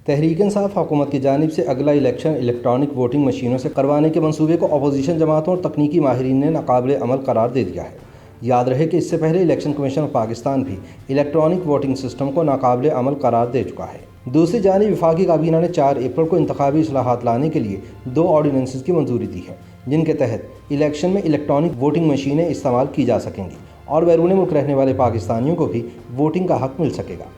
تحریک انصاف حکومت کی جانب سے اگلا الیکشن الیکٹرانک ووٹنگ مشینوں سے کروانے کے منصوبے کو اپوزیشن جماعتوں اور تکنیکی ماہرین نے ناقابل عمل قرار دے دیا ہے۔ یاد رہے کہ اس سے پہلے الیکشن کمیشن آف پاکستان بھی الیکٹرانک ووٹنگ سسٹم کو ناقابل عمل قرار دے چکا ہے۔ دوسری جانب وفاقی کابینہ نے 4 اپریل کو انتخابی اصلاحات لانے کے لیے 2 آرڈیننسز کی منظوری دی ہے، جن کے تحت الیکشن میں الیکٹرانک ووٹنگ مشینیں استعمال کی جا سکیں گی اور بیرون ملک رہنے والے پاکستانیوں کو بھی ووٹنگ کا حق مل سکے گا۔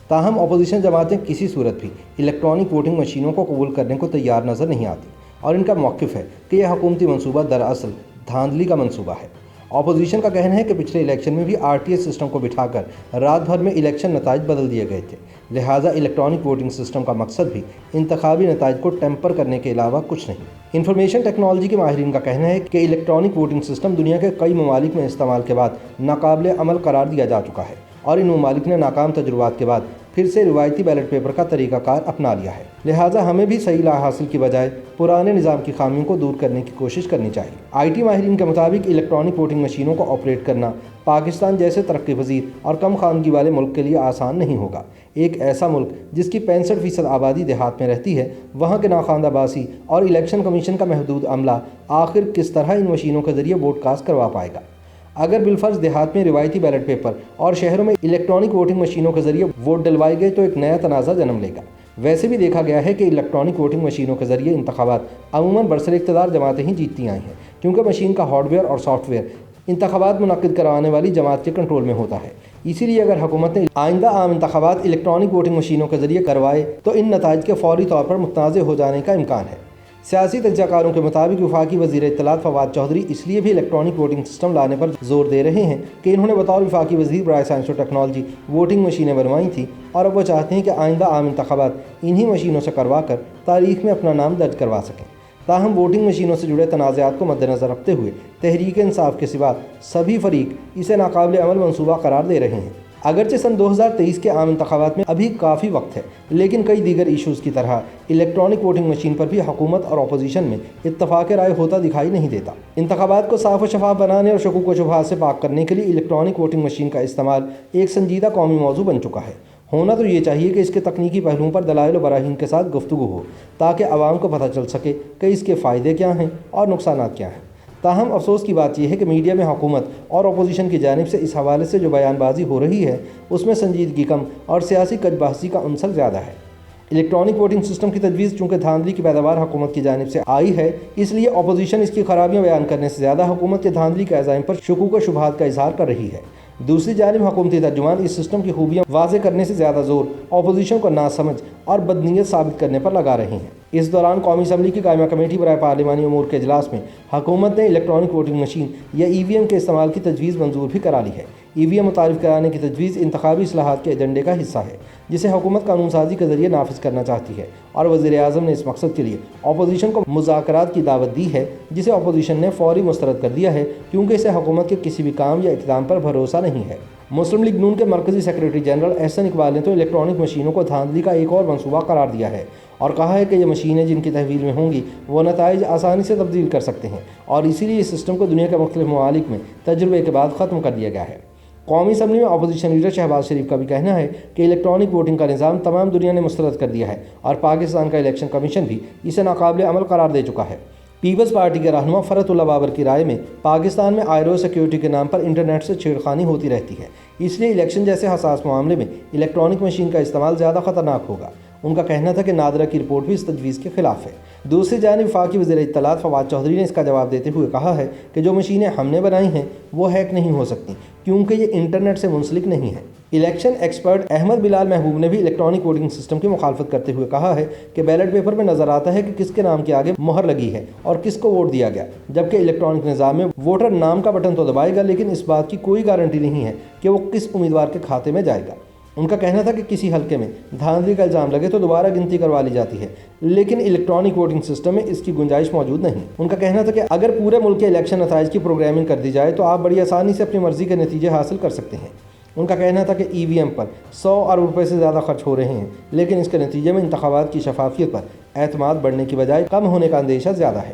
تاہم اپوزیشن جماعتیں کسی صورت بھی الیکٹرانک ووٹنگ مشینوں کو قبول کرنے کو تیار نظر نہیں آتی اور ان کا موقف ہے کہ یہ حکومتی منصوبہ دراصل دھاندلی کا منصوبہ ہے۔ اپوزیشن کا کہنا ہے کہ پچھلے الیکشن میں بھی RTS سسٹم کو بٹھا کر رات بھر میں الیکشن نتائج بدل دیے گئے تھے، لہٰذا الیکٹرانک ووٹنگ سسٹم کا مقصد بھی انتخابی نتائج کو ٹیمپر کرنے کے علاوہ کچھ نہیں۔ انفارمیشن ٹیکنالوجی کے ماہرین کا کہنا ہے کہ الیکٹرانک ووٹنگ سسٹم دنیا کے کئی ممالک میں استعمال کے بعد ناقابل عمل قرار دیا جا چکا ہے اور ان ممالک نے ناکام تجربات کے بعد پھر سے روایتی بیلٹ پیپر کا طریقہ کار اپنا لیا ہے، لہٰذا ہمیں بھی صحیح لاہ حاصل کی بجائے پرانے نظام کی خامیوں کو دور کرنے کی کوشش کرنی چاہیے۔ IT ماہرین کے مطابق الیکٹرانک ووٹنگ مشینوں کو آپریٹ کرنا پاکستان جیسے ترقی پذیر اور کم خواندگی والے ملک کے لیے آسان نہیں ہوگا۔ ایک ایسا ملک جس کی 65% آبادی دیہات میں رہتی ہے، وہاں کے ناخواندہ باسی اور الیکشن کمیشن کا محدود عملہ آخر کس طرح ان مشینوں کے ذریعے ووٹ کاسٹ کروا پائے گا؟ اگر بالفرض دیہات میں روایتی بیلٹ پیپر اور شہروں میں الیکٹرانک ووٹنگ مشینوں کے ذریعے ووٹ ڈلوائے گئے تو ایک نیا تنازع جنم لے گا۔ ویسے بھی دیکھا گیا ہے کہ الیکٹرانک ووٹنگ مشینوں کے ذریعے انتخابات عموماً برسر اقتدار جماعتیں ہی جیتتی آئی ہیں، کیونکہ مشین کا ہارڈ ویئر اور سافٹ ویئر انتخابات منعقد کروانے والی جماعت کے کنٹرول میں ہوتا ہے۔ اسی لیے اگر حکومت نے آئندہ عام انتخابات الیکٹرانک ووٹنگ مشینوں کے ذریعے کروائے تو ان نتائج کے فوری طور پر متنازع ہو جانے کا امکان ہے۔ سیاسی تجزیہ کاروں کے مطابق وفاقی وزیر اطلاعات فواد چودھری اس لیے بھی الیکٹرانک ووٹنگ سسٹم لانے پر زور دے رہے ہیں کہ انہوں نے بطور وفاقی وزیر برائے سائنس و ٹیکنالوجی ووٹنگ مشینیں بنوائی تھیں اور اب وہ چاہتے ہیں کہ آئندہ عام انتخابات انہی مشینوں سے کروا کر تاریخ میں اپنا نام درج کروا سکیں۔ تاہم ووٹنگ مشینوں سے جڑے تنازعات کو مد نظر رکھتے ہوئے تحریک انصاف کے سوا سبھی فریق اسے ناقابل عمل منصوبہ قرار دے رہے ہیں۔ اگرچہ سن 2023 کے عام انتخابات میں ابھی کافی وقت ہے، لیکن کئی دیگر ایشوز کی طرح الیکٹرانک ووٹنگ مشین پر بھی حکومت اور اپوزیشن میں اتفاق رائے ہوتا دکھائی نہیں دیتا۔ انتخابات کو صاف و شفاف بنانے اور شکوک و شبہات سے پاک کرنے کے لیے الیکٹرانک ووٹنگ مشین کا استعمال ایک سنجیدہ قومی موضوع بن چکا ہے۔ ہونا تو یہ چاہیے کہ اس کے تکنیکی پہلوؤں پر دلائل و براہین کے ساتھ گفتگو ہو تاکہ عوام کو پتہ چل سکے کہ اس کے فائدے کیا ہیں اور نقصانات کیا ہیں۔ تاہم افسوس کی بات یہ ہے کہ میڈیا میں حکومت اور اپوزیشن کی جانب سے اس حوالے سے جو بیان بازی ہو رہی ہے اس میں سنجیدگی کم اور سیاسی کج بحثی کا عنصر زیادہ ہے۔ الیکٹرانک ووٹنگ سسٹم کی تجویز چونکہ دھاندلی کی پیداوار حکومت کی جانب سے آئی ہے، اس لیے اپوزیشن اس کی خرابیاں بیان کرنے سے زیادہ حکومت کے دھاندلی کے عزائم پر شکوک و شبہات کا اظہار کر رہی ہے۔ دوسری جانب حکومتی ترجمان اس سسٹم کی خوبیاں واضح کرنے سے زیادہ زور اپوزیشن کو ناسمجھ اور بدنیت ثابت کرنے پر لگا رہے ہیں۔ اس دوران قومی اسمبلی کی قائمہ کمیٹی برائے پارلیمانی امور کے اجلاس میں حکومت نے الیکٹرانک ووٹنگ مشین یا EVM کے استعمال کی تجویز منظور بھی کرا لی ہے۔ EVM متعارف کرانے کی تجویز انتخابی اصلاحات کے ایجنڈے کا حصہ ہے، جسے حکومت قانون سازی کے ذریعے نافذ کرنا چاہتی ہے اور وزیر اعظم نے اس مقصد کے لیے اپوزیشن کو مذاکرات کی دعوت دی ہے، جسے اپوزیشن نے فوری مسترد کر دیا ہے کیونکہ اسے حکومت کے کسی بھی کام یا اقدام پر بھروسہ نہیں ہے۔ مسلم لیگ نون کے مرکزی سیکریٹری جنرل احسن اقبال نے تو الیکٹرانک مشینوں کو دھاندلی کا ایک اور منصوبہ قرار دیا ہے اور کہا ہے کہ یہ مشینیں جن کی تحویل میں ہوں گی وہ نتائج آسانی سے تبدیل کر سکتے ہیں اور اسی لیے اس سسٹم کو دنیا کے مختلف ممالک میں تجربے کے بعد ختم کر دیا گیا ہے۔ قومی اسمبلی میں اپوزیشن لیڈر شہباز شریف کا بھی کہنا ہے کہ الیکٹرانک ووٹنگ کا نظام تمام دنیا نے مسترد کر دیا ہے اور پاکستان کا الیکشن کمیشن بھی اسے ناقابل عمل قرار دے چکا ہے۔ پیپلز پارٹی کے رہنما فرحت اللہ بابر کی رائے میں پاکستان میں آئرو سیکیورٹی کے نام پر انٹرنیٹ سے چھیڑخانی ہوتی رہتی ہے، اس لیے الیکشن جیسے حساس معاملے میں الیکٹرانک مشین کا استعمال زیادہ خطرناک ہوگا۔ ان کا کہنا تھا کہ نادرہ کی رپورٹ بھی اس تجویز کے خلاف ہے۔ دوسری جانب وفاقی وزیر اطلاعات فواد چودھری نے اس کا جواب دیتے ہوئے کہا ہے کہ جو مشینیں ہم نے بنائی ہیں وہ ہیک نہیں ہو سکتی کیونکہ یہ انٹرنیٹ سے منسلک نہیں ہے۔ الیکشن ایکسپرٹ احمد بلال محبوب نے بھی الیکٹرانک ووٹنگ سسٹم کی مخالفت کرتے ہوئے کہا ہے کہ بیلٹ پیپر میں نظر آتا ہے کہ کس کے نام کے آگے مہر لگی ہے اور کس کو ووٹ دیا گیا، جبکہ الیکٹرانک نظام میں ووٹر نام کا بٹن تو دبائے گا لیکن اس بات کی کوئی گارنٹی نہیں ہے کہ وہ کس امیدوار کے کھاتے میں جائے گا۔ ان کا کہنا تھا کہ کسی حلقے میں دھاندلی کا الزام لگے تو دوبارہ گنتی کروا لی جاتی ہے، لیکن الیکٹرانک ووٹنگ سسٹم میں اس کی گنجائش موجود نہیں۔ ان کا کہنا تھا کہ اگر پورے ملک کے الیکشن نتائج کی پروگرامنگ کر دی جائے تو آپ بڑی آسانی سے اپنی مرضی کے نتیجے حاصل کر سکتے ہیں۔ ان کا کہنا تھا کہ EVM پر 100 ارب روپے سے زیادہ خرچ ہو رہے ہیں، لیکن اس کے نتیجے میں انتخابات کی شفافیت پر اعتماد بڑھنے کی بجائے کم ہونے کا اندیشہ زیادہ ہے۔